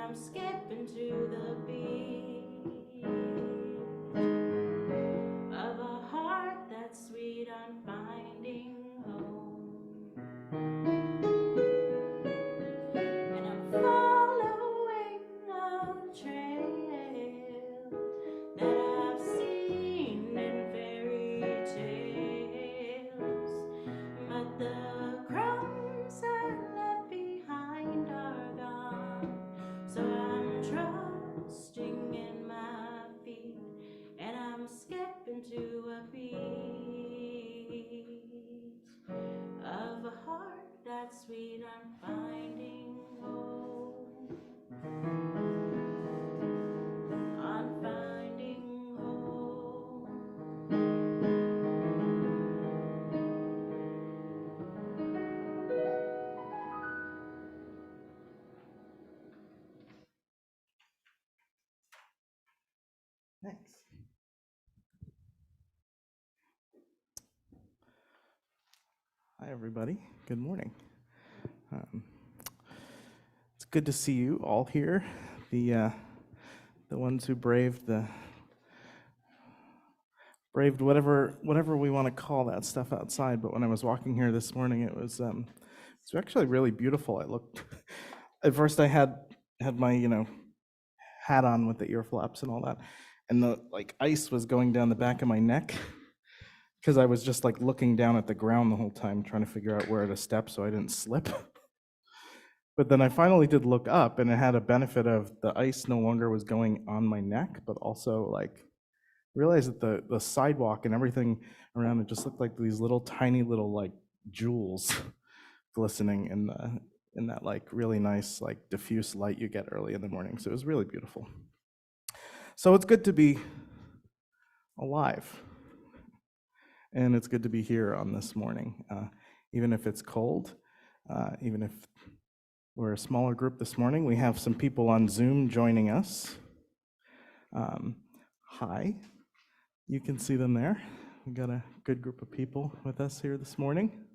I'm skipping to the beat of a heart that's sweet on finding home. And I'm following a trail that I've seen in fairy tales, but the crumbs I left behind are gone. So I'm trusting in my feet, and I'm skipping to a beat of a heart that's sweet on finding home. On finding home. Thanks. Hi, everybody. Good morning. It's good to see you all here. The ones who braved whatever we want to call that stuff outside. But when I was walking here this morning, it's actually really beautiful. I looked at first. I had my hat on with the ear flaps and all that, and the ice was going down the back of my neck because I was just looking down at the ground the whole time, trying to figure out where to step so I didn't slip. But then I finally did look up, and it had a benefit of the ice no longer was going on my neck, but also realized that the sidewalk and everything around it just looked like these little tiny little jewels glistening in that really nice diffuse light you get early in the morning. So it was really beautiful. So it's good to be alive, and it's good to be here on this morning, even if it's cold, even if we're a smaller group this morning. We have some people on Zoom joining us. Hi, you can see them there. We've got a good group of people with us here this morning.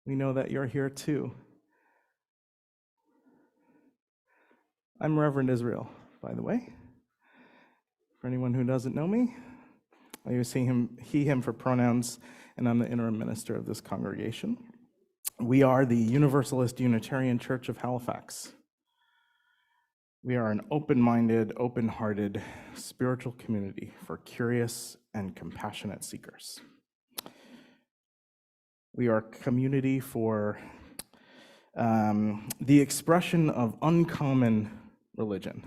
We know that you're here too. I'm Reverend Israel, by the way. For anyone who doesn't know me, I use he, him for pronouns, and I'm the interim minister of this congregation. We are the Universalist Unitarian Church of Halifax. We are an open-minded, open-hearted spiritual community for curious and compassionate seekers. We are a community for the expression of uncommon religion,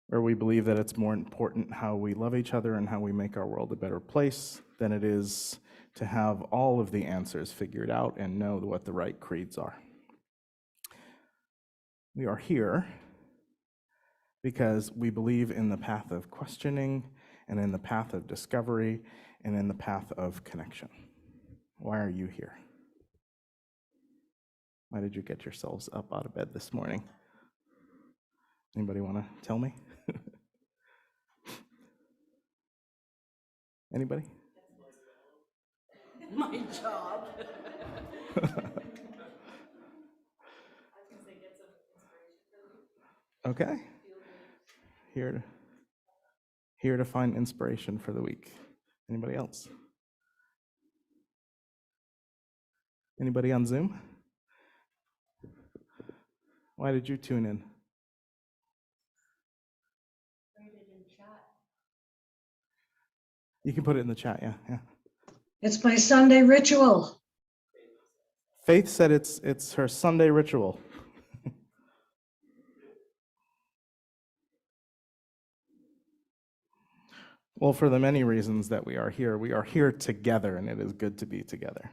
where we believe that it's more important how we love each other and how we make our world a better place than it is to have all of the answers figured out and know what the right creeds are. We are here because we believe in the path of questioning and in the path of discovery and in the path of connection. Why are you here? Why did you get yourselves up out of bed this morning? Anybody want to tell me? Anybody? My job. Okay. Here to find inspiration for the week. Anybody else? Anybody on Zoom? Why did you tune in? You can put it in the chat, yeah. It's my Sunday ritual. Faith said it's her Sunday ritual. Well, for the many reasons that we are here together, and it is good to be together.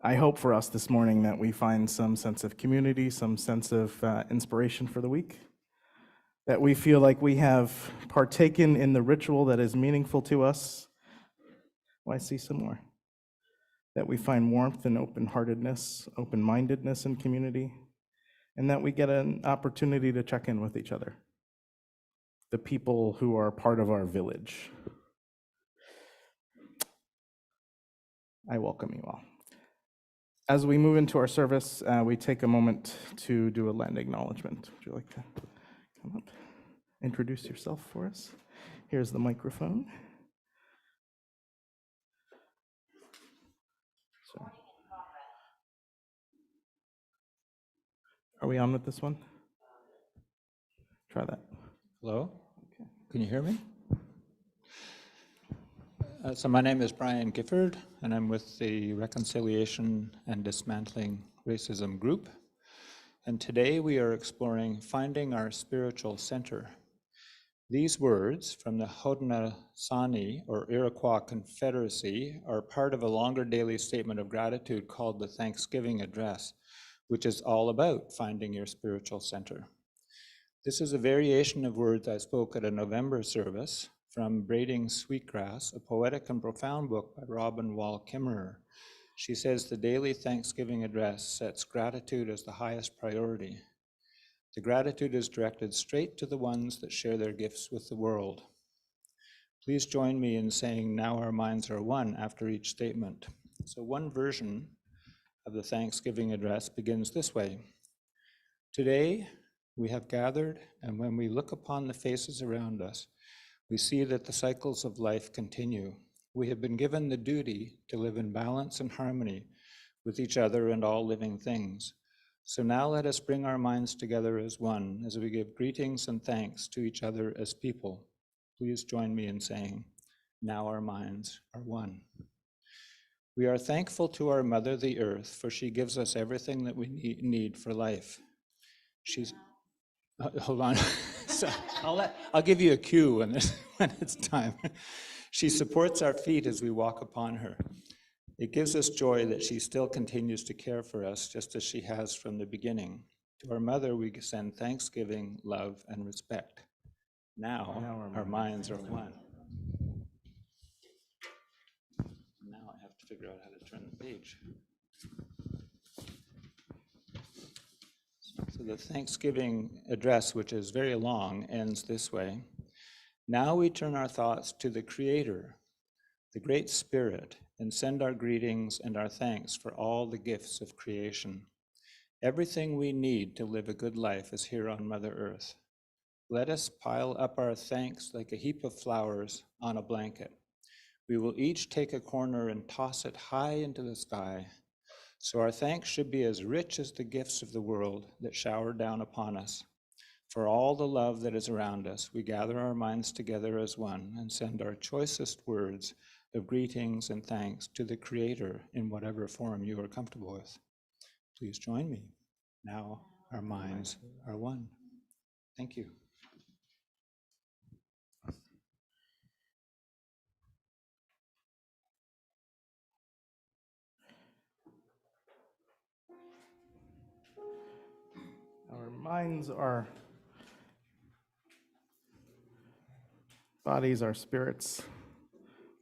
I hope for us this morning that we find some sense of community, some sense of inspiration for the week, that we feel like we have partaken in the ritual that is meaningful to us. Well, I see some more. That we find warmth and open-heartedness, open-mindedness in community, and that we get an opportunity to check in with each other, the people who are part of our village. I welcome you all. As we move into our service, we take a moment to do a land acknowledgement. Would you like to come up, introduce yourself for us? Here's the microphone. So, are we on with this one? Try that. Hello? Okay. Can you hear me? So my name is Brian Gifford, and I'm with the Reconciliation and Dismantling Racism Group. And today we are exploring finding our spiritual center. These words from the Haudenosaunee, or Iroquois Confederacy, are part of a longer daily statement of gratitude called the Thanksgiving Address, which is all about finding your spiritual center. This is a variation of words I spoke at a November service from Braiding Sweetgrass, a poetic and profound book by Robin Wall Kimmerer. She says the daily Thanksgiving address sets gratitude as the highest priority. The gratitude is directed straight to the ones that share their gifts with the world. Please join me in saying, "Now our minds are one," after each statement. So one version of the Thanksgiving address begins this way. Today, we have gathered, and when we look upon the faces around us, we see that the cycles of life continue. We have been given the duty to live in balance and harmony with each other and all living things. So now let us bring our minds together as one, as we give greetings and thanks to each other as people. Please join me in saying, "Now our minds are one." We are thankful to our Mother, the Earth, for she gives us everything that we need for life. She's hold on. So I'll give you a cue when it's time. She supports our feet as we walk upon her. It gives us joy that she still continues to care for us, just as she has from the beginning. To our Mother, we send thanksgiving, love, and respect. Now our minds are one. Now I have to figure out how to turn the page. So the Thanksgiving address, which is very long, ends this way. Now we turn our thoughts to the Creator, the Great Spirit, and send our greetings and our thanks for all the gifts of creation. Everything we need to live a good life is here on Mother Earth. Let us pile up our thanks like a heap of flowers on a blanket. We will each take a corner and toss it high into the sky. So our thanks should be as rich as the gifts of the world that shower down upon us. For all the love that is around us, we gather our minds together as one and send our choicest words of greetings and thanks to the Creator in whatever form you are comfortable with. Please join me. Now our minds are one. Thank you. Our minds, our bodies, our spirits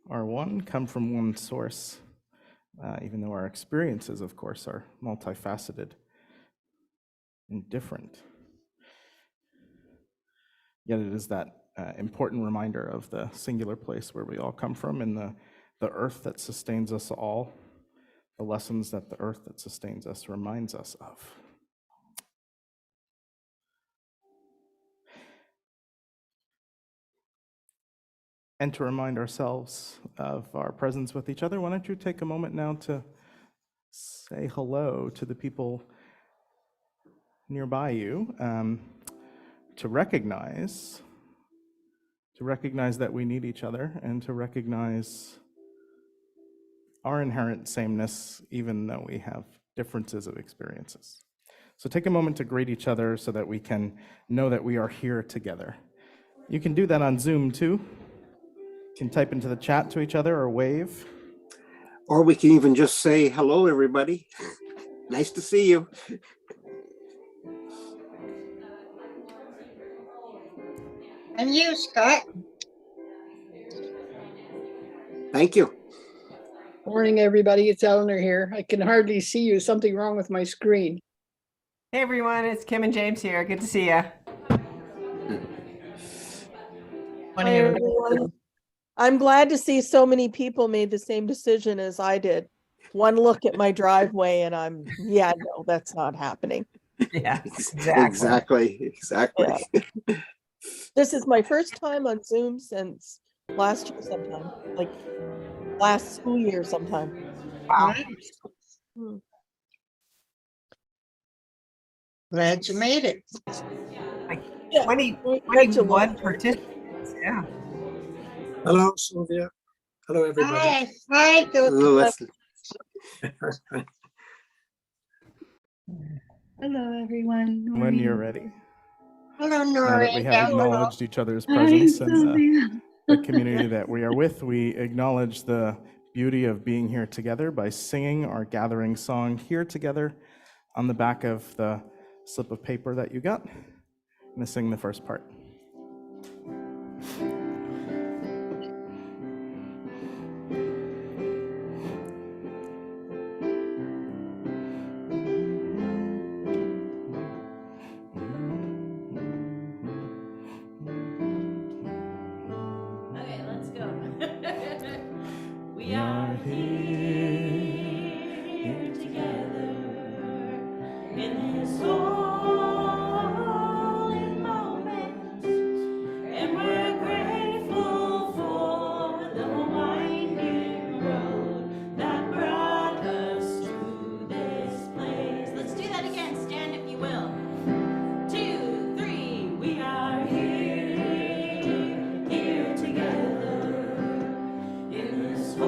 are one, come from one source, even though our experiences, of course, are multifaceted and different. Yet it is that important reminder of the singular place where we all come from, and the earth that sustains us all, the lessons that the earth that sustains us reminds us of. And to remind ourselves of our presence with each other, why don't you take a moment now to say hello to the people nearby you, to recognize that we need each other, and to recognize our inherent sameness, even though we have differences of experiences. So take a moment to greet each other so that we can know that we are here together. You can do that on Zoom too. You can type into the chat to each other or wave. Or we can even just say, "Hello, everybody. Nice to see you." And you, Scott. Thank you. Morning, everybody. It's Eleanor here. I can hardly see you. Something wrong with my screen. Hey everyone, it's Kim and James here. Good to see you. Hi, everyone. I'm glad to see so many people made the same decision as I did. one look at my driveway and I'm, yeah, no, that's not happening. Yeah, exactly. Exactly. This is my first time on Zoom since last year sometime, like last school year sometime. Wow. Hmm. Glad you made it. Like Yeah, 21 participants. Yeah. Hello, Sylvia. Hello, everybody. Hi, hi, Let's- Hello, everyone. When you're ready. hello, Now Nora. that we have acknowledged each other's Hi, presence and Sylvia. the community that we are with, we acknowledge the beauty of being here together by singing our gathering song Here Together on the back of the slip of paper that you got. I'm going to sing the first part. Okay, let's go. We are are here together in this holy moment, and we're grateful for the winding road that brought us to this place. Let's do that again. Stand if you will. 2, 3. We are here together in this holy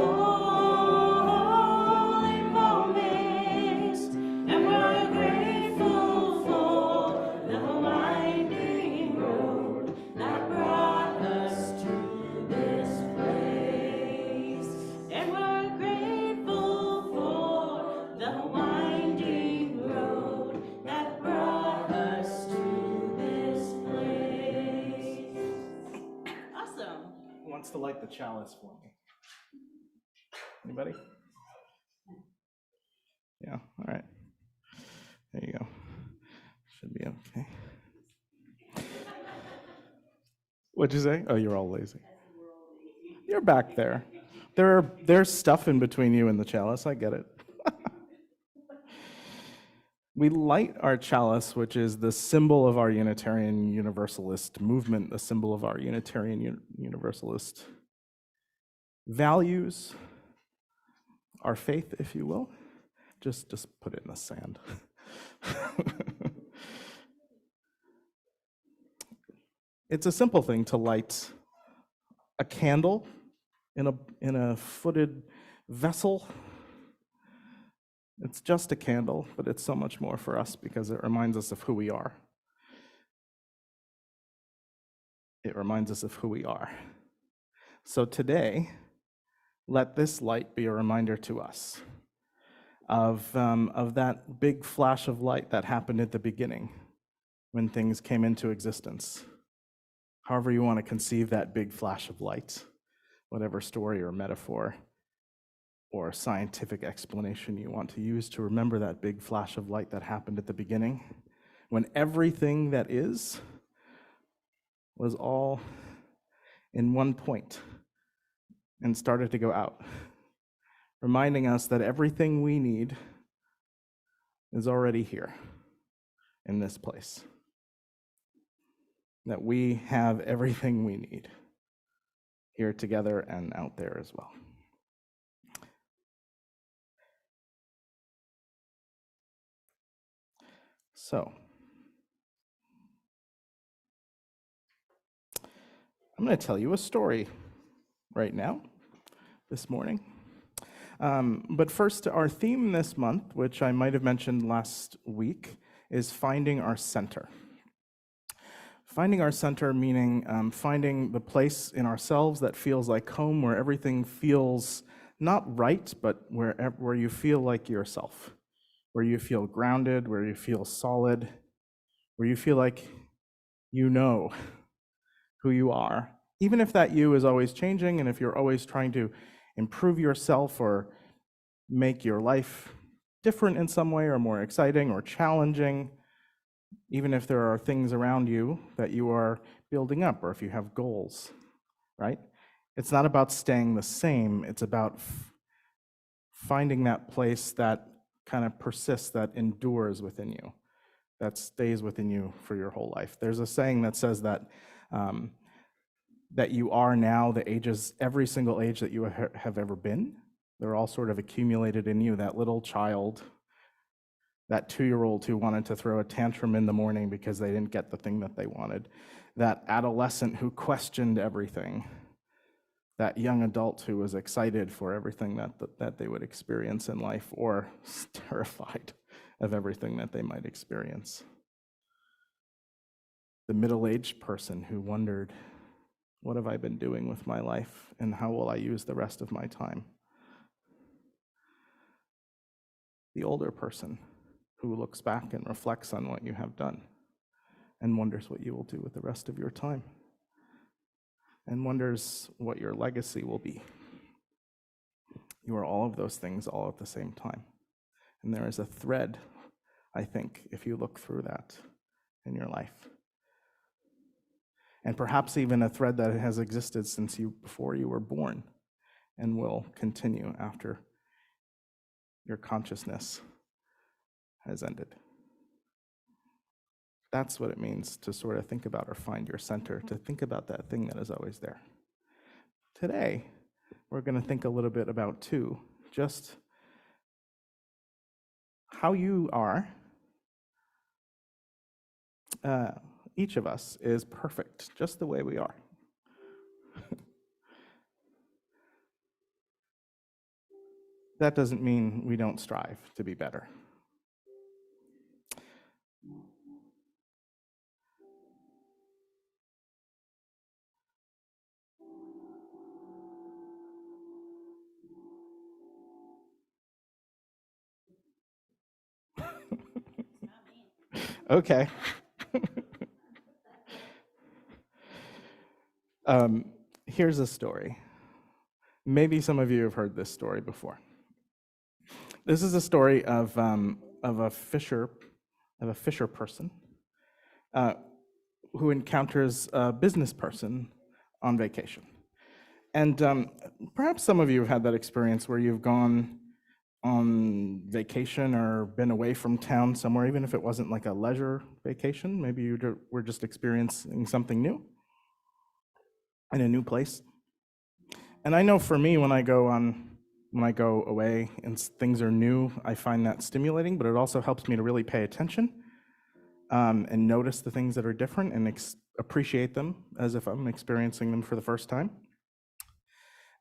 moment, and we're grateful for the winding road that brought us to this place. And we're grateful for the winding road that brought us to this place. Awesome. Who wants to light the chalice for me? Anybody? Yeah, all right. There you go. Should be okay. What'd you say? Oh, you're all lazy. You're back there. There's stuff in between you and the chalice. I get it. We light our chalice, which is the symbol of our Unitarian Universalist movement, the symbol of our Unitarian Universalist values, our faith, if you will. Just put it in the sand. It's a simple thing to light a candle in a footed vessel. It's just a candle, but it's so much more for us because it reminds us of who we are. It reminds us of who we are. So today, let this light be a reminder to us of that big flash of light that happened at the beginning when things came into existence. However you want to conceive that big flash of light, whatever story or metaphor or scientific explanation you want to use to remember that big flash of light that happened at the beginning, when everything that is was all in one point and started to go out, reminding us that everything we need is already here in this place, that we have everything we need here together and out there as well. So, I'm going to tell you a story right now, this morning. But first, our theme this month, which I might have mentioned last week, is finding our center. Finding our center meaning finding the place in ourselves that feels like home, where everything feels not right, but where you feel like yourself, where you feel grounded, where you feel solid, where you feel like you know who you are, even if that you is always changing, and if you're always trying to improve yourself or make your life different in some way or more exciting or challenging, even if there are things around you that you are building up or if you have goals, right? It's not about staying the same, it's about finding that place that kind of persists, that endures within you, that stays within you for your whole life. There's a saying that says that that you are now the ages, every single age that you have ever been. They're all sort of accumulated in you. That little child, that 2-year-old who wanted to throw a tantrum in the morning because they didn't get the thing that they wanted, that adolescent who questioned everything, that young adult who was excited for everything that they would experience in life, or terrified of everything that they might experience. The middle-aged person who wondered, what have I been doing with my life, and how will I use the rest of my time? The older person who looks back and reflects on what you have done and wonders what you will do with the rest of your time, and wonders what your legacy will be. You are all of those things all at the same time. And there is a thread, I think, if you look through that in your life. And perhaps even a thread that has existed since before you were born and will continue after your consciousness has ended. That's what it means to sort of think about or find your center, to think about that thing that is always there. Today, we're going to think a little bit about, too, just how you are. Each of us is perfect, just the way we are. That doesn't mean we don't strive to be better. Okay. Here's a story. Maybe some of you have heard this story before. This is a story of a fisher person who encounters a business person on vacation. And perhaps some of you have had that experience where you've gone on vacation or been away from town somewhere, even if it wasn't like a leisure vacation. Maybe you were just experiencing something new in a new place. And I know for me, when I go away and things are new, I find that stimulating, but it also helps me to really pay attention and notice the things that are different and appreciate them as if I'm experiencing them for the first time.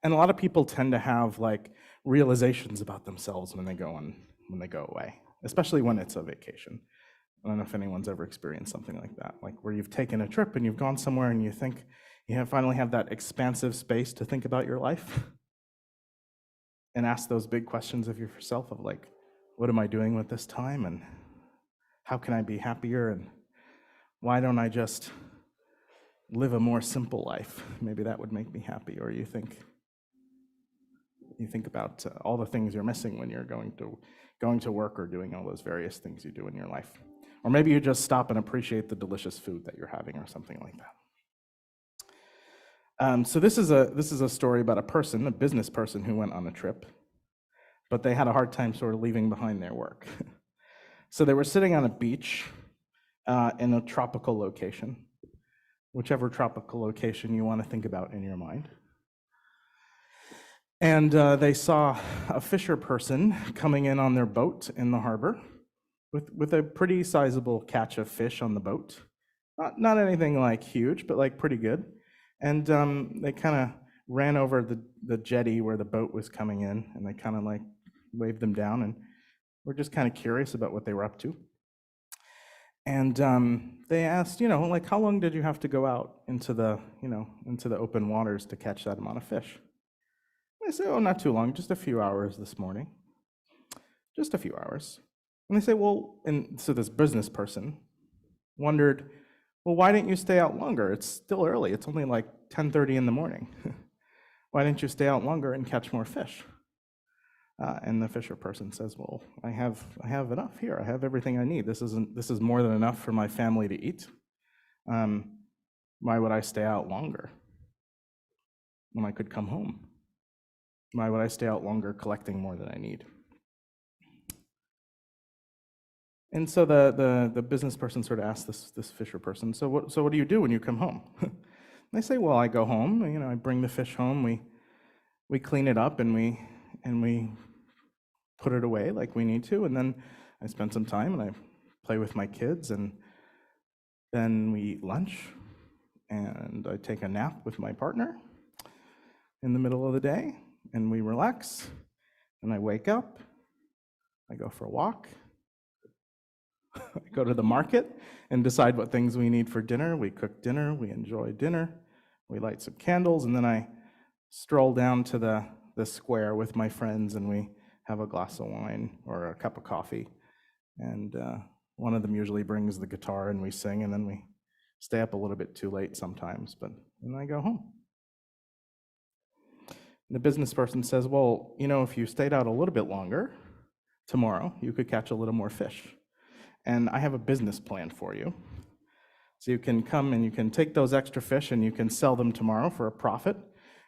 And a lot of people tend to have like realizations about themselves when they go away, especially when it's a vacation. I don't know if anyone's ever experienced something like that, like where you've taken a trip and you've gone somewhere and you think you finally have that expansive space to think about your life and ask those big questions of yourself of like, what am I doing with this time, and how can I be happier, and why don't I just live a more simple life? Maybe that would make me happy. Or you think about all the things you're missing when you're going to work or doing all those various things you do in your life. Or maybe you just stop and appreciate the delicious food that you're having or something like that. So this is a story about a business person who went on a trip, but they had a hard time sort of leaving behind their work. So they were sitting on a beach in a tropical location, whichever tropical location you want to think about in your mind. And they saw a fisher person coming in on their boat in the harbor with a pretty sizable catch of fish on the boat. Not anything like huge, but like pretty good. And they kind of ran over the jetty where the boat was coming in, and they kind of like waved them down, and we're just kind of curious about what they were up to. And they asked, like, how long did you have to go out into the open waters to catch that amount of fish? And they say, oh, not too long, just a few hours this morning. Just a few hours. And they say, well, and so this business person wondered, well, why didn't you stay out longer? It's still early. It's only like 10:30 in the morning. Why didn't you stay out longer and catch more fish? And the fisher person says, well, I have enough here. I have everything I need. This is more than enough for my family to eat. Why would I stay out longer when I could come home? Why would I stay out longer collecting more than I need? And so the business person sort of asked this fisher person, so what do you do when you come home? And they say, well, I go home, I bring the fish home, we clean it up and we put it away like we need to, and then I spend some time and I play with my kids, and then we eat lunch, and I take a nap with my partner in the middle of the day, and we relax, and I wake up, I go for a walk, I go to the market and decide what things we need for dinner. We cook dinner, we enjoy dinner, we light some candles, and then I stroll down to the square with my friends, and we have a glass of wine or a cup of coffee. And one of them usually brings the guitar, and we sing, and then we stay up a little bit too late sometimes, but then I go home. And the business person says, well, if you stayed out a little bit longer, tomorrow you could catch a little more fish. And I have a business plan for you. So you can come and you can take those extra fish and you can sell them tomorrow for a profit.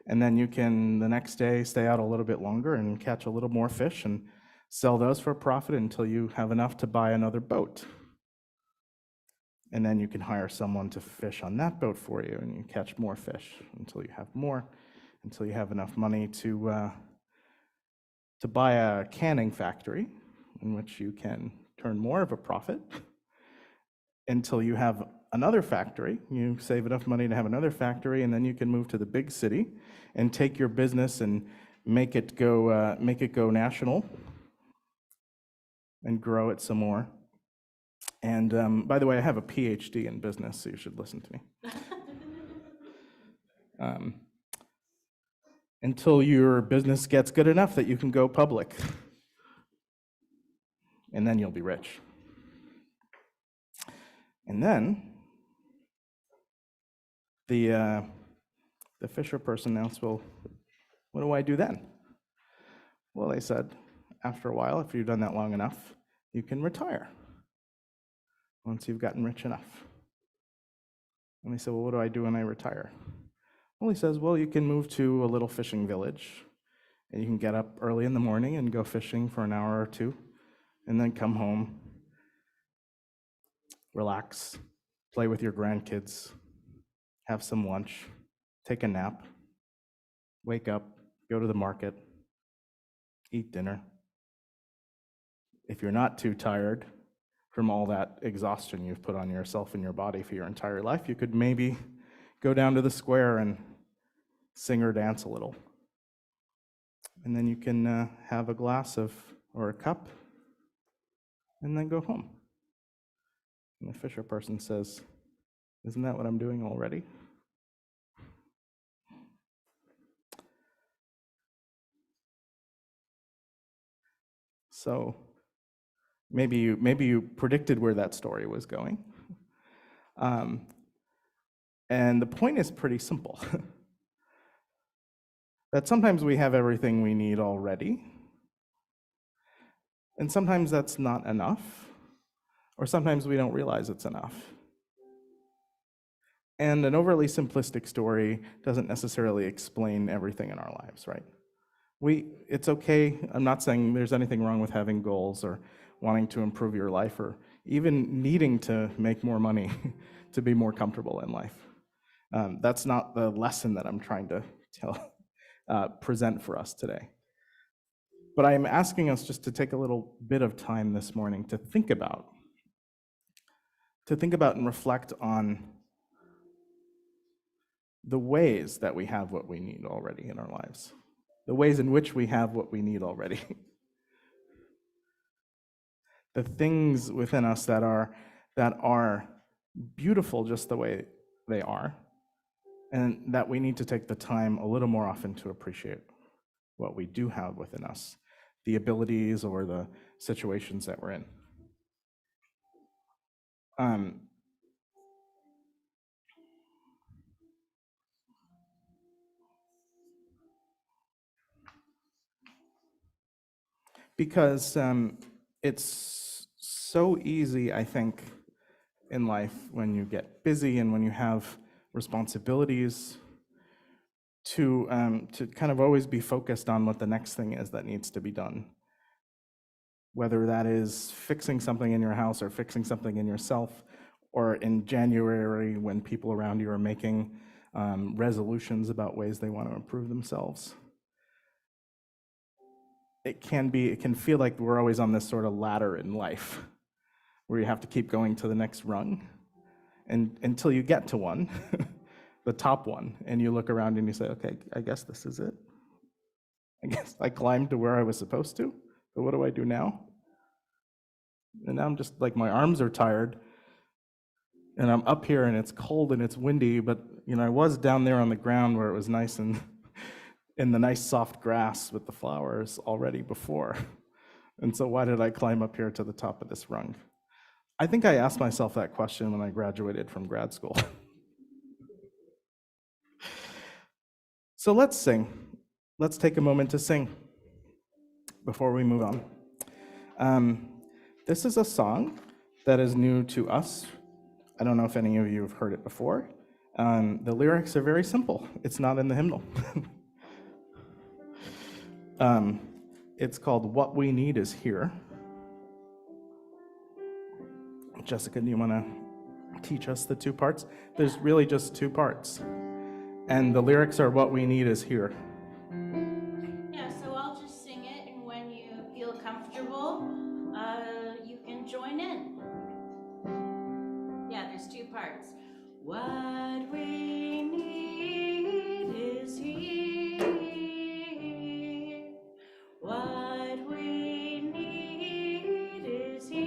And then you can the next day stay out a little bit longer and catch a little more fish and sell those for a profit until you have enough to buy another boat. And then you can hire someone to fish on that boat for you, and you catch more fish until you have more, until you have enough money to buy a canning factory in which you can turn more of a profit, until you have another factory. You save enough money to have another factory, and then you can move to the big city and take your business and make it go national and grow it some more. And by the way, I have a PhD in business, so you should listen to me. Until your business gets good enough that you can go public, and then you'll be rich. And then the fisher person asked, well, what do I do then? Well, they said, after a while, if you've done that long enough, you can retire once you've gotten rich enough. And they said, well, what do I do when I retire? Well, he says, well, you can move to a little fishing village, and you can get up early in the morning and go fishing for an hour or two, and then come home, relax, play with your grandkids, have some lunch, take a nap, wake up, go to the market, eat dinner. If you're not too tired from all that exhaustion you've put on yourself and your body for your entire life, you could maybe go down to the square and sing or dance a little. And then you can have a glass or a cup, and then go home. And the fisher person says, isn't that what I'm doing already? So maybe you predicted where that story was going. And the point is pretty simple. That sometimes we have everything we need already, and sometimes that's not enough, or sometimes we don't realize it's enough. And an overly simplistic story doesn't necessarily explain everything in our lives, right? It's okay, I'm not saying there's anything wrong with having goals or wanting to improve your life or even needing to make more money to be more comfortable in life. That's not the lesson that I'm trying to present for us today. But I'm asking us just to take a little bit of time this morning to think about and reflect on the ways that we have what we need already in our lives, the ways in which we have what we need already. The things within us that are beautiful just the way they are, and that we need to take the time a little more often to appreciate what we do have within us, the abilities or the situations that we're in. Because it's so easy, I think, in life when you get busy and when you have responsibilities, to kind of always be focused on what the next thing is that needs to be done. Whether that is fixing something in your house or fixing something in yourself, or in January when people around you are making resolutions about ways they want to improve themselves. It can feel like we're always on this sort of ladder in life where you have to keep going to the next rung and until you get to one, the top one, and you look around and you say, okay, I guess this is it. I guess I climbed to where I was supposed to, but what do I do now? And now I'm just like, my arms are tired and I'm up here and it's cold and it's windy, but I was down there on the ground where it was nice and in the nice soft grass with the flowers already before. And so why did I climb up here to the top of this rung? I think I asked myself that question when I graduated from grad school. So let's sing. Let's take a moment to sing before we move on. This is a song that is new to us. I don't know if any of you have heard it before. The lyrics are very simple. It's not in the hymnal. It's called What We Need Is Here. Jessica, do you want to teach us the two parts? There's really just two parts. And the lyrics are What We Need Is Here. Yeah, so I'll just sing it, and when you feel comfortable, you can join in. Yeah, there's two parts. What we need is here. What we need is here.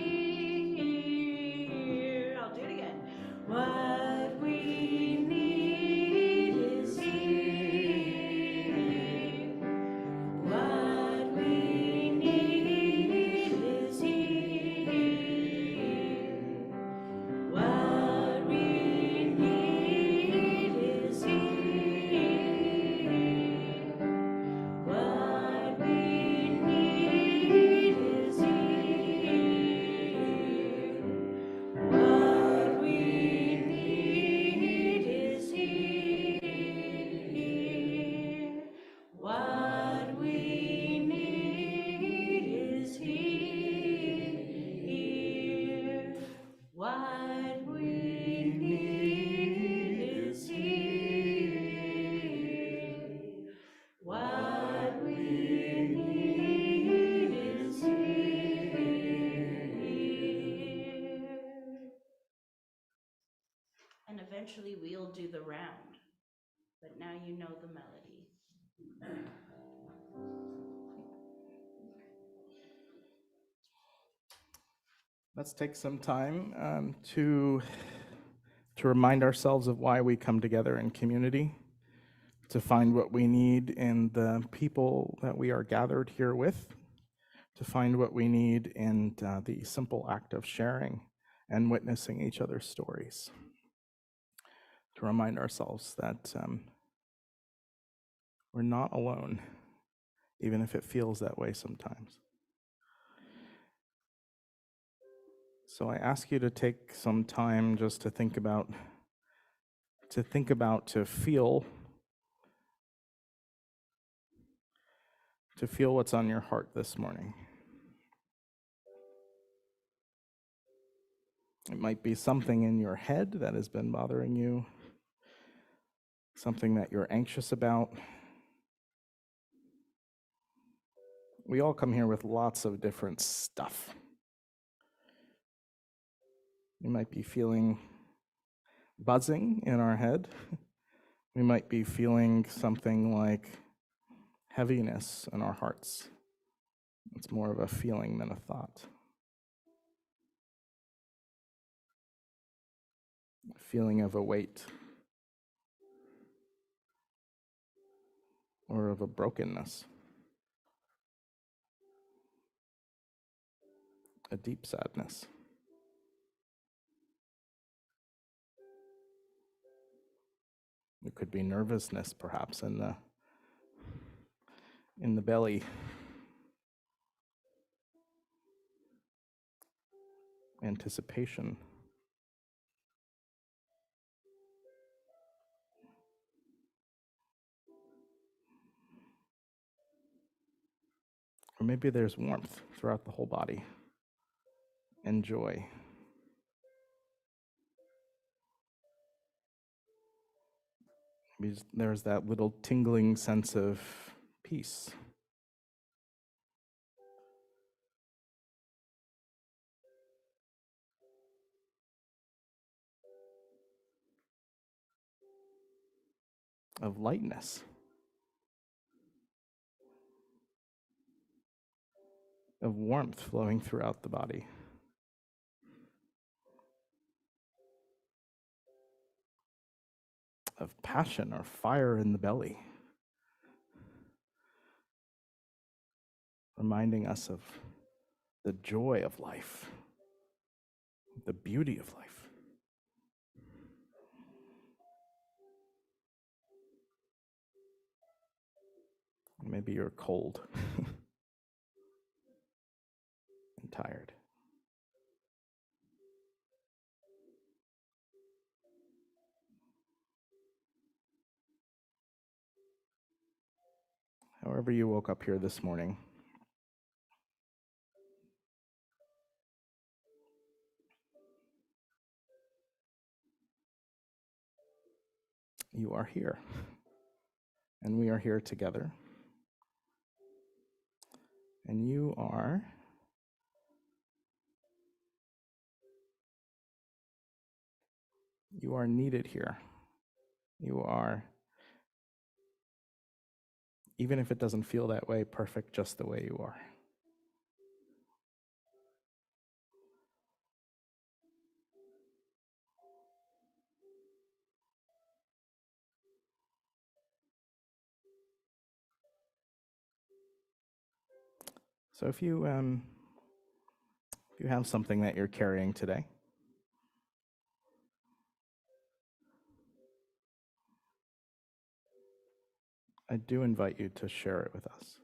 I'll do it again. What we need is here. What we need is here. What we need is here. What we need is here. What we need is here. What we need is here. What we need is here. What we need is here. And eventually we'll do the round, but now you know the melody. Let's take some time to remind ourselves of why we come together in community, to find what we need in the people that we are gathered here with, to find what we need in the simple act of sharing and witnessing each other's stories, to remind ourselves that we're not alone, even if it feels that way sometimes. So I ask you to take some time just to think about, to feel what's on your heart this morning. It might be something in your head that has been bothering you, something that you're anxious about. We all come here with lots of different stuff. We might be feeling buzzing in our head. We might be feeling something like heaviness in our hearts. It's more of a feeling than a thought. A feeling of a weight or of a brokenness. A deep sadness. It could be nervousness, perhaps, in the belly. Anticipation. Or maybe there's warmth throughout the whole body and joy. Maybe there's that little tingling sense of peace. Of lightness. Of warmth flowing throughout the body. Of passion or fire in the belly. Reminding us of the joy of life, the beauty of life. Maybe you're cold and tired. However you woke up here this morning, you are here. And we are here together. And you are needed here. You are, even if it doesn't feel that way, perfect just the way you are. So if you have something that you're carrying today, I do invite you to share it with us.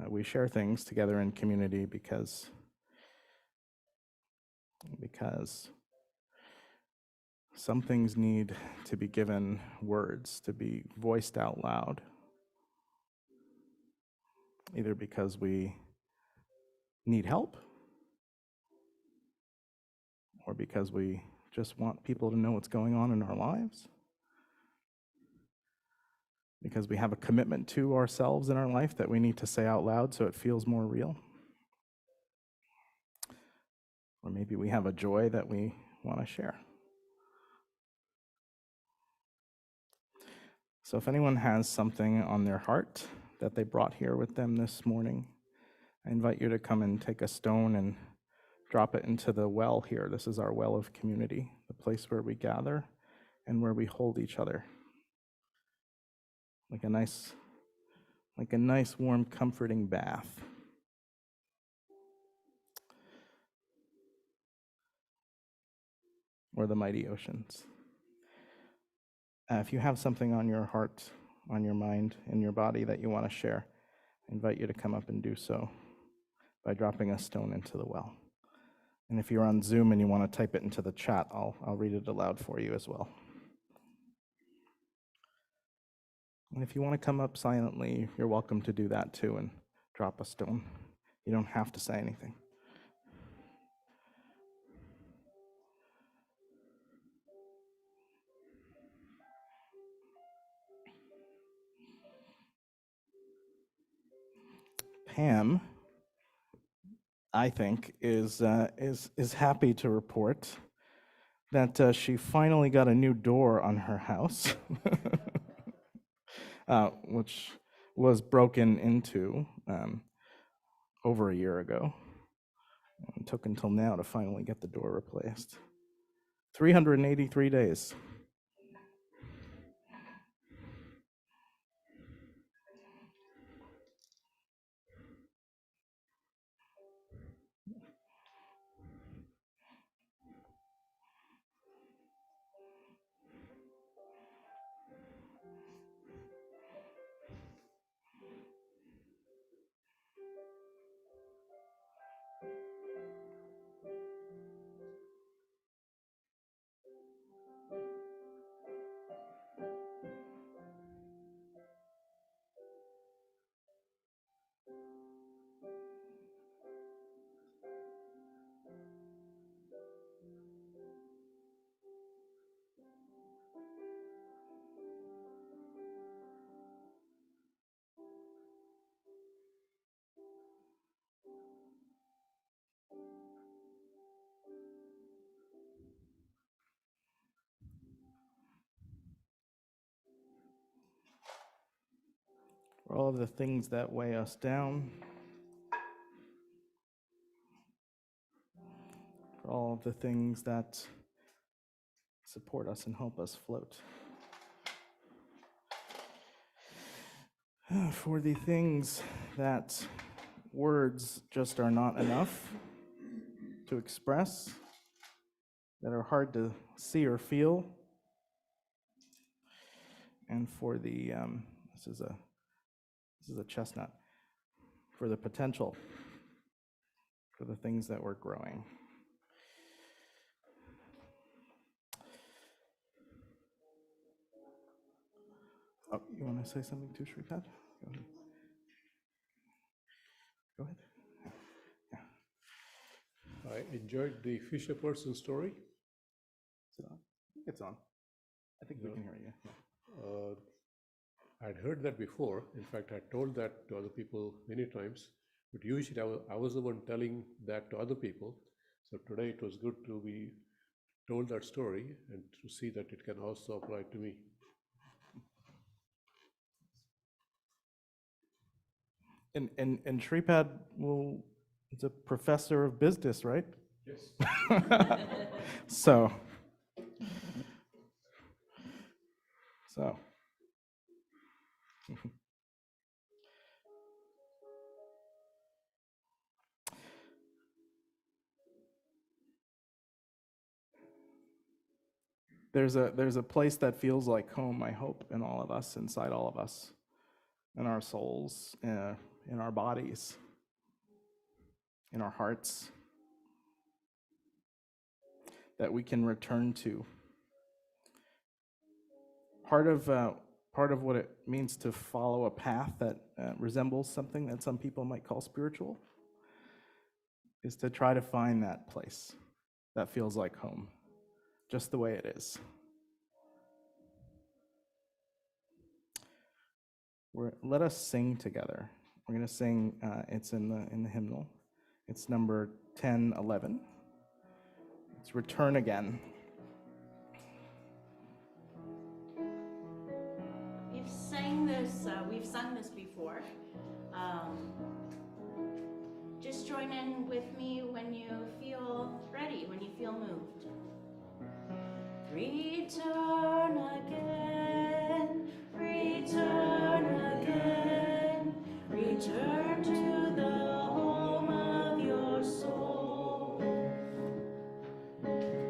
We share things together in community because some things need to be given words, to be voiced out loud, either because we need help or because we just want people to know what's going on in our lives, because we have a commitment to ourselves in our life that we need to say out loud so it feels more real. Or maybe we have a joy that we want to share. So if anyone has something on their heart that they brought here with them this morning, I invite you to come and take a stone and drop it into the well here. This is our well of community, the place where we gather and where we hold each other. Like a nice warm, comforting bath. Or the mighty oceans. If you have something on your heart, on your mind, in your body that you want to share, I invite you to come up and do so by dropping a stone into the well. And if you're on Zoom and you want to type it into the chat, I'll read it aloud for you as well. And if you want to come up silently, you're welcome to do that too and drop a stone. You don't have to say anything. Pam, I think, is happy to report that she finally got a new door on her house, which was broken into over a year ago. It took until now to finally get the door replaced. 383 days. for all of the things that weigh us down, for all of the things that support us and help us float. For the things that words just are not enough to express, that are hard to see or feel, and for the this is a chestnut, for the potential, for the things that we're growing. Oh, you want to say something too, Shripad? Go ahead. Go ahead. Yeah. I enjoyed the Fisher person story. Is it on? I think it's on. I think we No. can hear you. Yeah. I'd heard that before. In fact, I told that to other people many times, but usually I was the one telling that to other people. So today it was good to be told that story and to see that it can also apply to me. And Shripad is a professor of business, right? Yes. So. There's a place that feels like home, I hope, in all of us, inside all of us, in our souls, in our bodies, in our hearts, that we can return to. Part of what it means to follow a path that resembles something that some people might call spiritual is to try to find that place that feels like home, just the way it is. Let us sing together. We're going to sing, it's in the hymnal. It's number 1011. It's Return Again. We've sung this before. Just join in with me when you feel ready, when you feel moved. Return again, return again, return to the home of your soul.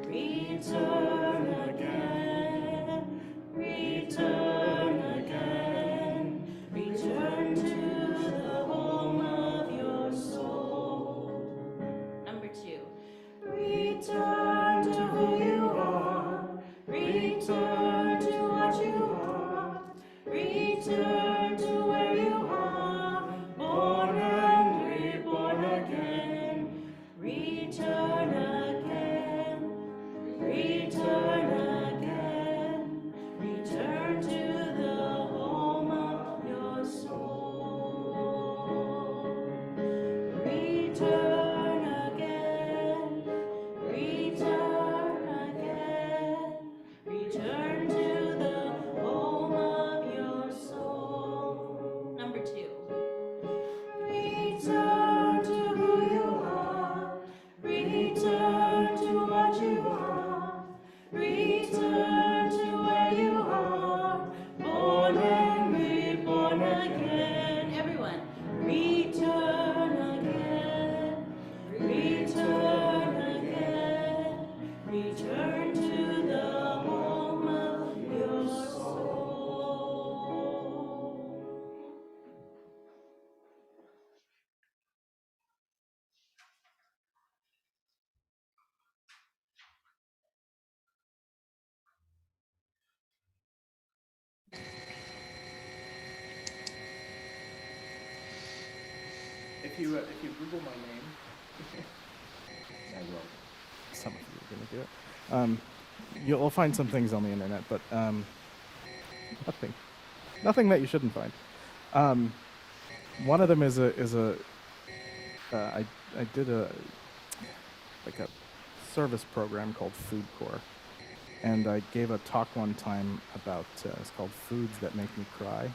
Return again, return again, return to the home of your soul. Number 2, return to who you are, return to what you are, return to where you are, born and reborn again, return again, return again, return to the home of your soul. Return again, return again, return to the home of your soul. Number 2. Return to who you are, return to what you are, return to where you are, born and reborn again. Everyone, return again, return again, return to the home of your soul. If you Google my name, I will. Some of you are going to do it. You'll find some things on the internet, but nothing that you shouldn't find. One of them is I did a service program called Food Corps, and I gave a talk one time about it's called Foods That Make Me Cry.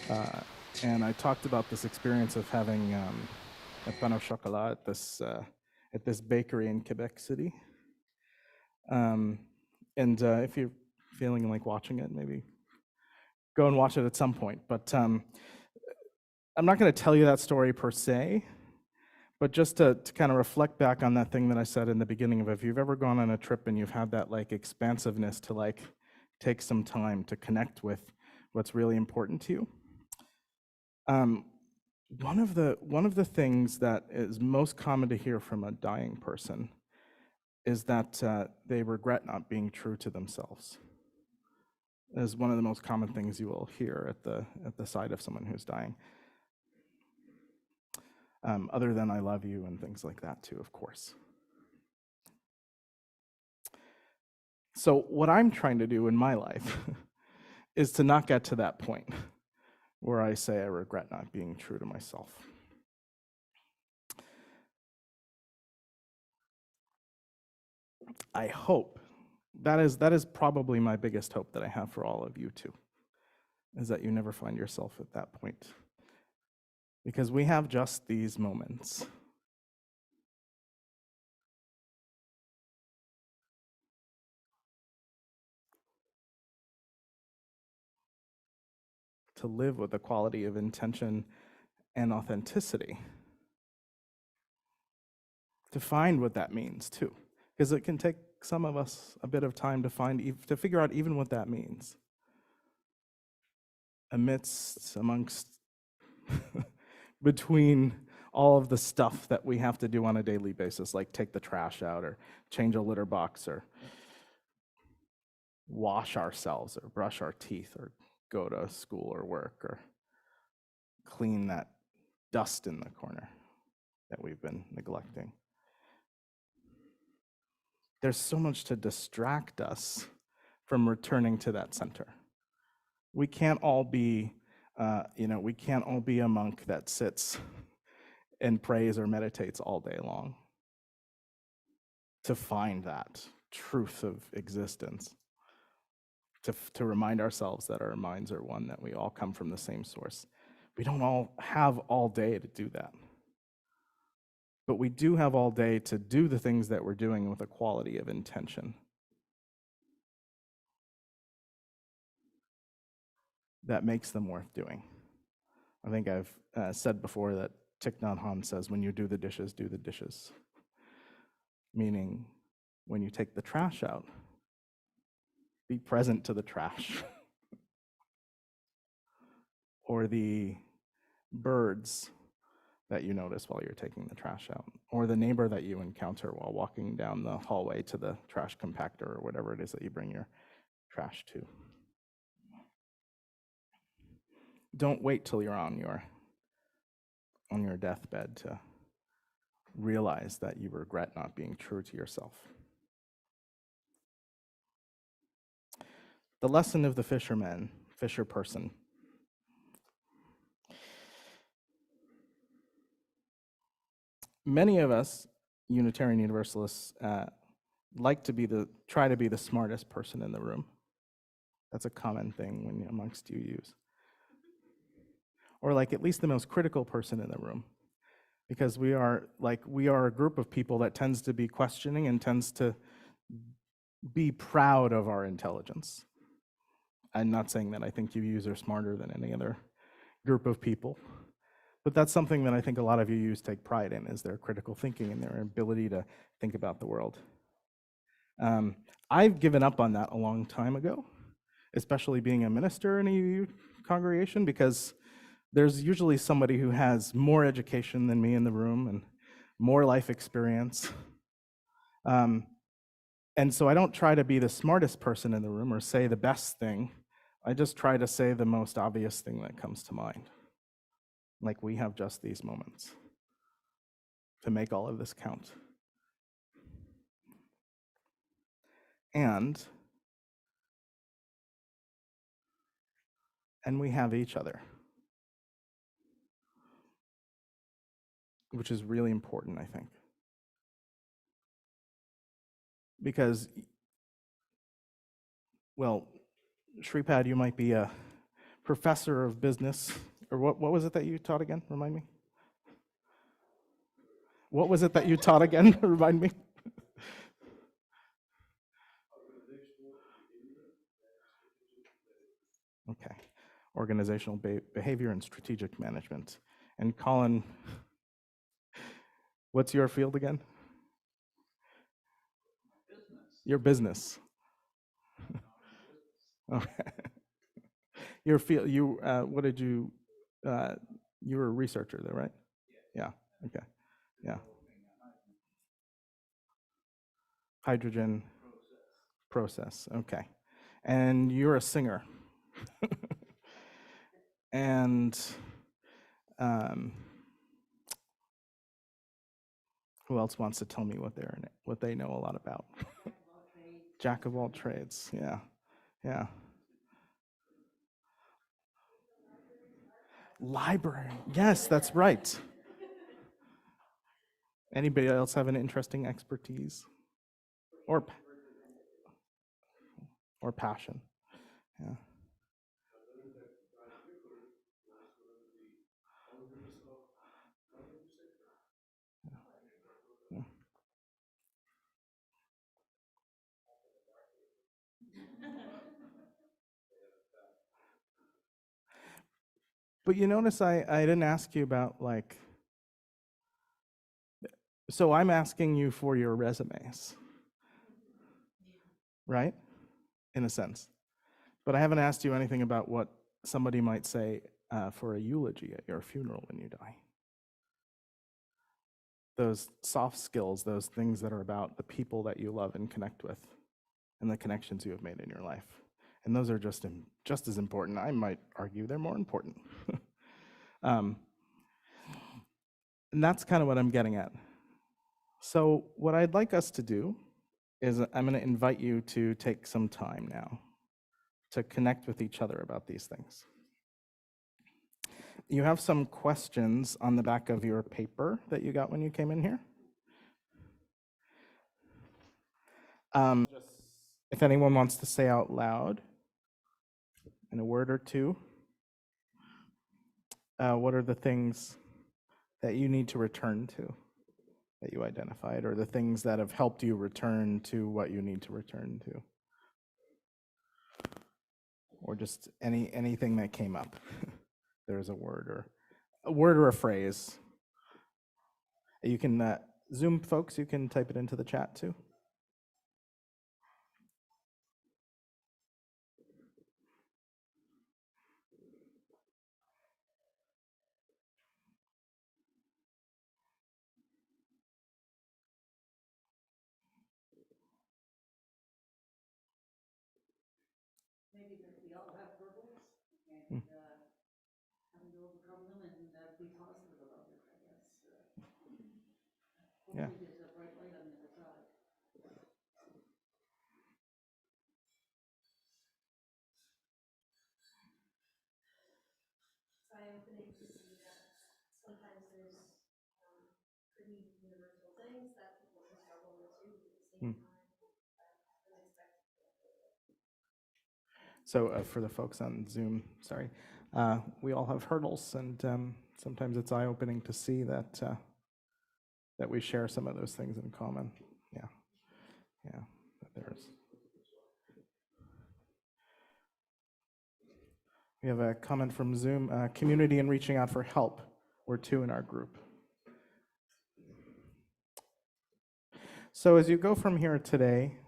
And I talked about this experience of having a pain au chocolat at this bakery in Quebec City. And if you're feeling like watching it, maybe go and watch it at some point. But I'm not going to tell you that story per se, but just to kind of reflect back on that thing that I said in the beginning of, if you've ever gone on a trip and you've had that like expansiveness to like take some time to connect with what's really important to you. One of the things that is most common to hear from a dying person is that they regret not being true to themselves. Is one of the most common things you will hear at the side of someone who's dying. Other than "I love you" and things like that too, of course. So what I'm trying to do in my life is to not get to that point where I say I regret not being true to myself. I hope that is probably my biggest hope that I have for all of you too, is that you never find yourself at that point. Because we have just these moments. To live with a quality of intention and authenticity. To find what that means too. Because it can take some of us a bit of time to figure out even what that means. Amongst, between all of the stuff that we have to do on a daily basis, like take the trash out or change a litter box or wash ourselves or brush our teeth or go to school or work or clean that dust in the corner that we've been neglecting. There's so much to distract us from returning to that center. We can't all be, we can't all be a monk that sits and prays or meditates all day long to find that truth of existence, to remind ourselves that our minds are one, that we all come from the same source. We don't all have all day to do that. But we do have all day to do the things that we're doing with a quality of intention. That makes them worth doing. I think I've said before that Thich Nhat Hanh says, when you do the dishes, do the dishes. Meaning, when you take the trash out, be present to the trash. Or the birds that you notice while you're taking the trash out. Or the neighbor that you encounter while walking down the hallway to the trash compactor or whatever it is that you bring your trash to. Don't wait till you're on your deathbed to realize that you regret not being true to yourself. The lesson of the fisher person. Many of us Unitarian Universalists try to be the smartest person in the room. That's a common thing amongst you use. Or like at least the most critical person in the room. Because we are a group of people that tends to be questioning and tends to be proud of our intelligence. I'm not saying that I think you are smarter than any other group of people. But that's something that I think a lot of you take pride in, is their critical thinking and their ability to think about the world. I've given up on that a long time ago, especially being a minister in a UU congregation, because there's usually somebody who has more education than me in the room and more life experience. And so I don't try to be the smartest person in the room or say the best thing. I just try to say the most obvious thing that comes to mind. Like, we have just these moments to make all of this count. And we have each other, which is really important, I think. Because, well, Shripad, you might be a professor of business, or what was it that you taught again? Remind me. What was it that you taught again? Remind me. Okay. Organizational behavior and strategic management. And Colin, what's your field again? Your business. Okay. Your field. You. What did you? You were a researcher, though, right? Yeah. Okay. Yeah. Hydrogen process. Okay. And you're a singer. And who else wants to tell me what they know a lot about? Jack of all trades. Yeah. Yeah. Library. Yes, that's right. Anybody else have an interesting expertise or passion? Yeah. Yeah. But you notice I didn't ask you about like, so I'm asking you for your resumes, right? In a sense. But I haven't asked you anything about what somebody might say for a eulogy at your funeral when you die. Those soft skills, those things that are about the people that you love and connect with and the connections you have made in your life. And those are just as important. I might argue they're more important. And that's kind of what I'm getting at. So what I'd like us to do is I'm going to invite you to take some time now to connect with each other about these things. You have some questions on the back of your paper that you got when you came in here. If anyone wants to say out loud in a word or two, what are the things that you need to return to that you identified, or the things that have helped you return to what you need to return to? Or just anything that came up. There's a word or a phrase. You can, Zoom folks, you can type it into the chat too. Maybe that we all have hurdles and having to overcome them and be positive about it, I guess. Yeah. Hopefully there's a bright light on the other side. Eye-opening to see that sometimes there's pretty universal things that people can struggle with too at the same time. So for the folks on Zoom, sorry, we all have hurdles, and sometimes it's eye-opening to see that that we share some of those things in common. Yeah, yeah. We have a comment from Zoom: community and reaching out for help. We're two in our group. So as you go from here today,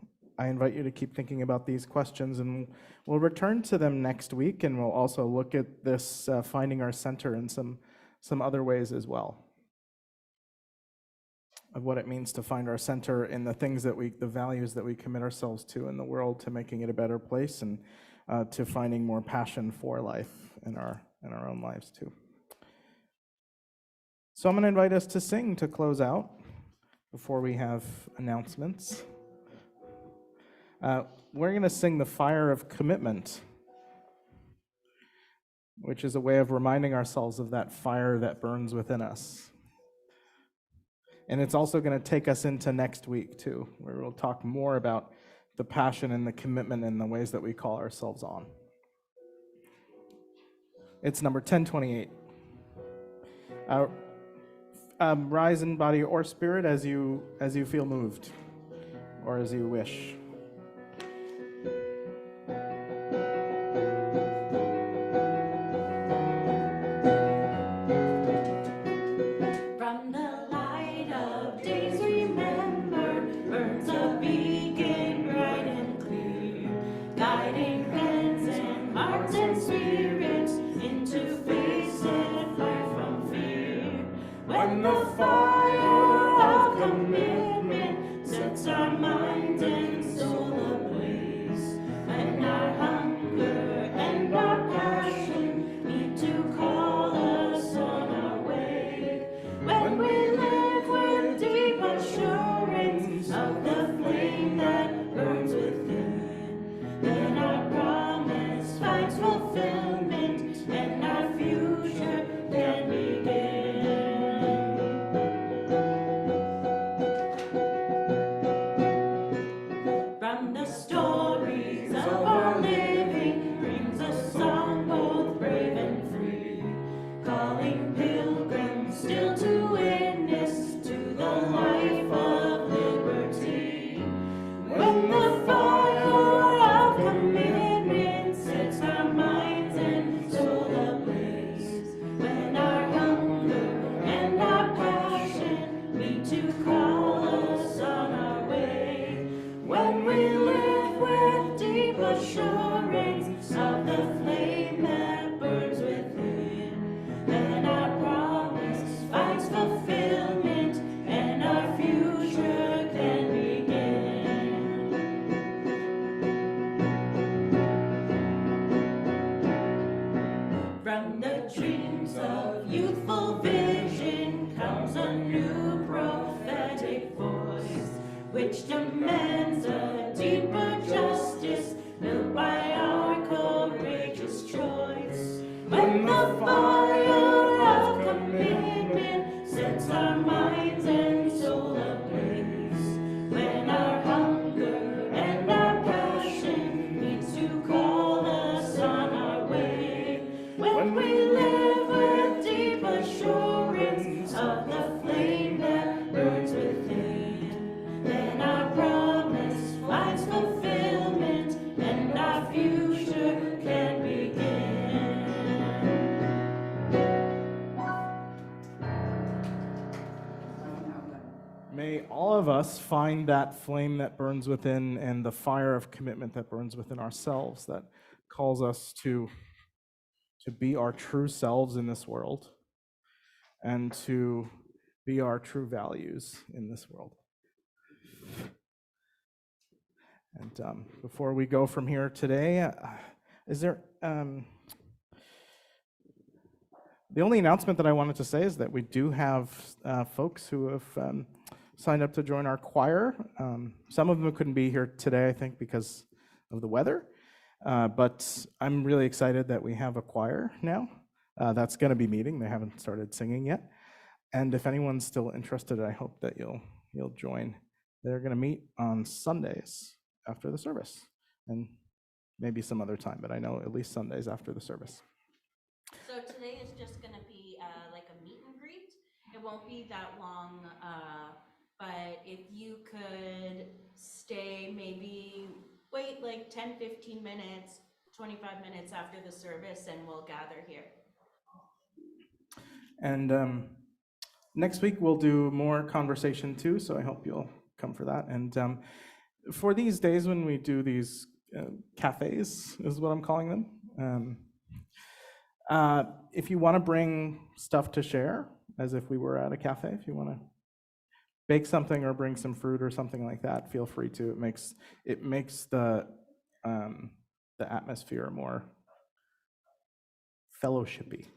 I invite you to keep thinking about these questions, and we'll return to them next week, and we'll also look at this finding our center in some other ways as well, of what it means to find our center in the things that the values that we commit ourselves to in the world, to making it a better place, and to finding more passion for life in our own lives too. So I'm going to invite us to sing to close out before we have announcements. We're going to sing The Fire of Commitment, which is a way of reminding ourselves of that fire that burns within us. And it's also going to take us into next week too, where we'll talk more about the passion and the commitment and the ways that we call ourselves on. It's number 1028. Rise in body or spirit as you feel moved, or as you wish. From the light of days, remember, burns a beacon bright and clear, guiding hands and hearts and spirits into face and flight from fear. When the fire of commitment sets our mind and soul ablaze, when our hunger and our passion need to call us on our way, when we live with deep assurance of the flame that burns within, then our promise finds fulfillment and our future can begin. From the stories of our living brings a song both brave and free, calling pilgrims still to witness to the life of liberty. When the fire of commitment sets our minds and soul ablaze, when our hunger and our passion meet to call us on our way, when we live with deep assurance of the flame that burns within, then our promise finds fulfillment and our future can begin. From the dreams of youthful vision comes a new prophetic voice, which demands a deeper justice built by our courageous choice. When the fire of commitment sets our minds and soul ablaze, when our hunger and our passion needs to call us on our way, when we live with deep assurance of the flame that burns within, then our promise finds fulfillment and our future can begin. May all of us find that flame that burns within and the fire of commitment that burns within ourselves, that calls us to be our true selves in this world and to be our true values in this world. And before we go from here today, is there the only announcement that I wanted to say is that we do have folks who have signed up to join our choir. Some of them couldn't be here today, I think, because of the weather. But I'm really excited that we have a choir now. That's going to be meeting. They haven't started singing yet. And if anyone's still interested, I hope that you'll join. They're going to meet on Sundays after the service, and maybe some other time, but I know at least Sundays after the service. So today is just going to be like a meet and greet. It won't be that long, but if you could stay, maybe wait like 10, 15 minutes, 25 minutes after the service, and we'll gather here. And next week we'll do more conversation too, so I hope you'll come for that. And for these days when we do these cafes, is what I'm calling them, if you want to bring stuff to share, as if we were at a cafe, if you want to bake something or bring some fruit or something like that, feel free to. It makes the atmosphere more fellowshipy.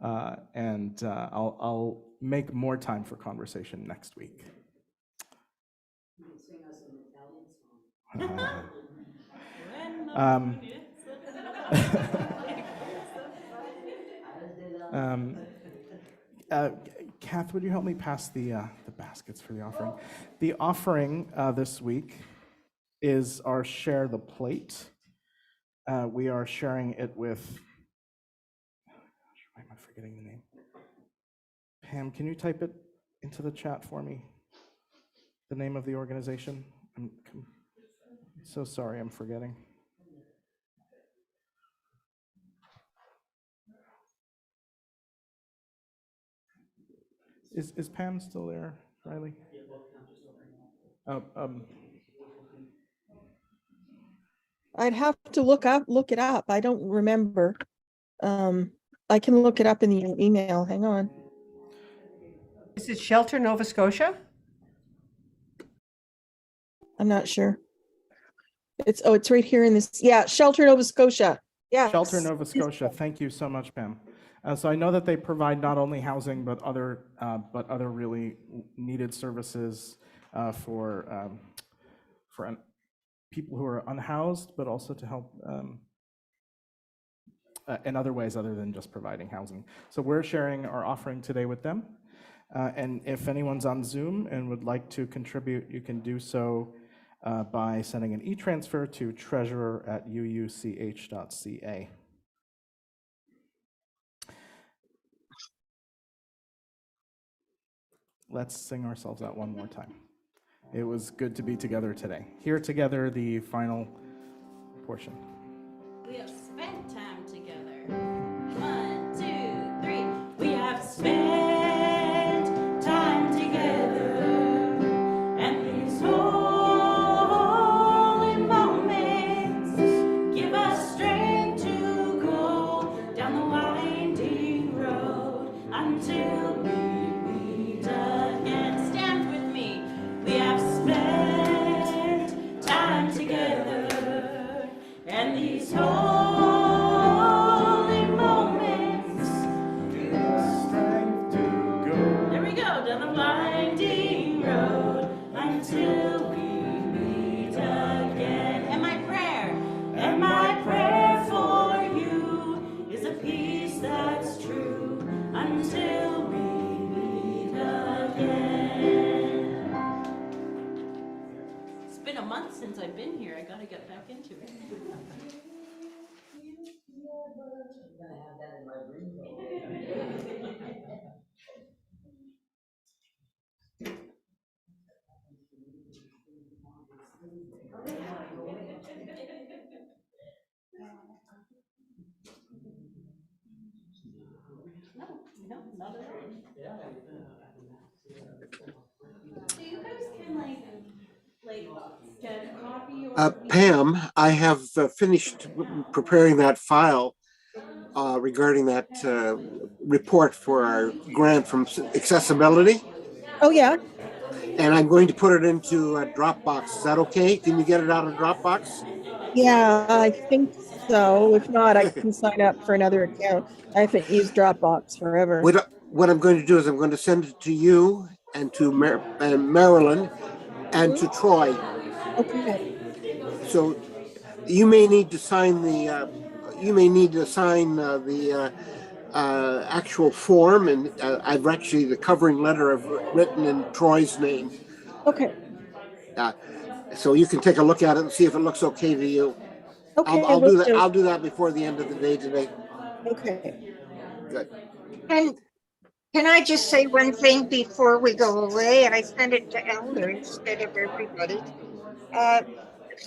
And I'll make more time for conversation next week. You can sing us an Italian song. Kath, would you help me pass the baskets for the offering? The offering this week is our Share the Plate. we are sharing it with, why am I forgetting the name? Pam, can you type it into the chat for me? The name of the organization? I'm so sorry, I'm forgetting. Is Pam still there, Riley? I'd have to look it up. I don't remember. I can look it up in the email. Hang on. Is it Shelter Nova Scotia? I'm not sure. It's right here in this. Yeah, Shelter Nova Scotia. Yeah. Shelter Nova Scotia. Thank you so much, Pam. So I know that they provide not only housing but other really needed services for people who are unhoused, but also to help in other ways other than just providing housing. So we're sharing our offering today with them. And if anyone's on Zoom and would like to contribute, you can do so by sending an e-transfer to treasurer@uuch.ca. Let's sing ourselves out one more time. It was good to be together today. Here together, the final portion. We have spent time together. 1, 2, 3. We have spent time together, and these holy moments give us strength to go down the winding road until we meet again. Stand with me. We have spent time together, and these holy moments give us strength to go. There we go, down the winding road until we meet again. And my prayer for you is a peace that's true until we meet again. It's been a month since I've been here. I gotta get back into it. No, not at all. So you guys can get a copy or Pam, I have finished preparing that file regarding that report for our grant from Accessibility, Oh, yeah. and I'm going to put it into Dropbox. Is that okay? Can you get it out of Dropbox? Yeah, I think so. If not, I can sign up for another account. I haven't used Dropbox forever. What I'm going to do is I'm going to send it to you and to Marilyn and to Troy. Okay. So you may need to sign the actual form, and I've actually the covering letter I've written in Troy's name. Okay. So you can take a look at it and see if it looks okay to you. Okay. I'll do that. I'll do that before the end of the day today. Okay. Good. And can I just say one thing before we go away? I sent it to Elder instead of everybody.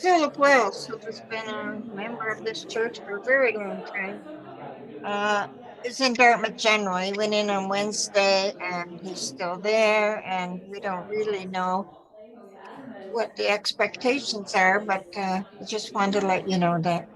Philip Wells, who has been a member of this church for a very long time, is in Dartmouth General. He went in on Wednesday and he's still there, and we don't really know what the expectations are, but I just wanted to let you know that.